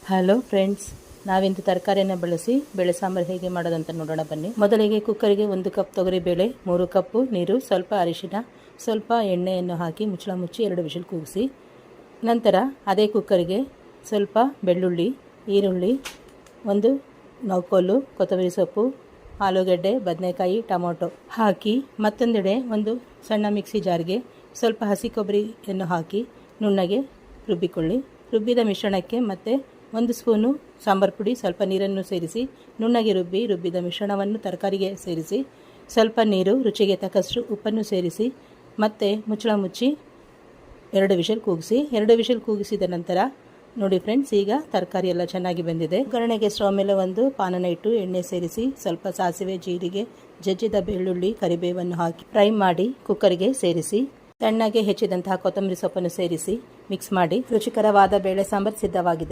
Hello friends, ನಾವಿಂದು ತರಕಾರಿಯನ್ನು ಬಳಸಿ ಬೇಳೆ ಸಾಂಬಾರು ಹೇಗೆ ಮಾಡೋದಂತ ನೋಡೋಣ ಬನ್ನಿ. ಮೊದಲಿಗೆ ಕುಕ್ಕರಿಗೆ 1 ಕಪ್ ತೊಗರಿಬೇಳೆ, 3 ಕಪ್ಪು ನೀರು, ಸ್ವಲ್ಪ ಅರಿಶಿನ, ಸ್ವಲ್ಪ ಎಣ್ಣೆಯನ್ನು ಹಾಕಿ ಮುಚ್ಚಳ ಮುಚ್ಚಿ 2 ವಿಷಲ್ ಕೂಗಿಸಿ. ನಂತರ ಅದೇ ಕುಕ್ಕರಿಗೆ ಸ್ವಲ್ಪ ಬೆಳ್ಳುಳ್ಳಿ, ಈರುಳ್ಳಿ, 1 ನೌಕೋಲು, ಕೊತ್ತಂಬರಿ ಸೊಪ್ಪು, ಆಲೂಗಡ್ಡೆ, ಬದನೆಕಾಯಿ, ಟೊಮೊಟೊ ಹಾಕಿ ಮತ್ತೊಂದೆಡೆ ಒಂದು ಸಣ್ಣ ಮಿಕ್ಸಿ ಜಾರ್ಗೆ ಸ್ವಲ್ಪ ಹಸಿ ಕೊಬ್ಬರಿಯನ್ನು ಹಾಕಿ ನುಣ್ಣಗೆ ರುಬ್ಬಿಕೊಳ್ಳಿ. ರುಬ್ಬಿದ ಮಿಶ್ರಣಕ್ಕೆ ಮತ್ತೆ 1 ಸ್ಪೂನು ಸಾಂಬಾರು ಪುಡಿ, ಸ್ವಲ್ಪ ನೀರನ್ನು ಸೇರಿಸಿ ನುಣ್ಣಗೆ ರುಬ್ಬಿದ ಮಿಶ್ರಣವನ್ನು ತರಕಾರಿಗೆ ಸೇರಿಸಿ ಸ್ವಲ್ಪ ನೀರು, ರುಚಿಗೆ ತಕ್ಕಷ್ಟು ಉಪ್ಪನ್ನು ಸೇರಿಸಿ ಮತ್ತೆ ಮುಚ್ಚಳ ಮುಚ್ಚಿ 2 ವಿಷಲ್ ಕೂಗಿಸಿ. 2 ವಿಷಲ್ ಕೂಗಿಸಿದ ನಂತರ ನೋಡಿ ಫ್ರೆಂಡ್ಸ್, ಈಗ ತರಕಾರಿ ಎಲ್ಲ ಚೆನ್ನಾಗಿ ಬೆಂದಿದೆ. ಒಗ್ಗರಣೆಗೆ ಸ್ಟವ್ ಮೇಲೆ ಒಂದು ಪಾನನ್ನು ಇಟ್ಟು ಎಣ್ಣೆ ಸೇರಿಸಿ ಸ್ವಲ್ಪ ಸಾಸಿವೆ, ಜೀರಿಗೆ, ಜಜ್ಜಿದ ಬೆಳ್ಳುಳ್ಳಿ, ಕರಿಬೇವನ್ನು ಹಾಕಿ ಫ್ರೈ ಮಾಡಿ ಕುಕ್ಕರಿಗೆ ಸೇರಿಸಿ ಸಣ್ಣಗೆ ಹೆಚ್ಚಿದಂತಹ ಕೊತ್ತಂಬರಿ ಸೊಪ್ಪನ್ನು ಸೇರಿಸಿ ಮಿಕ್ಸ್ ಮಾಡಿ ರುಚಿಕರವಾದ ಬೇಳೆ ಸಾಂಬಾರು ಸಿದ್ಧವಾಗಿದೆ.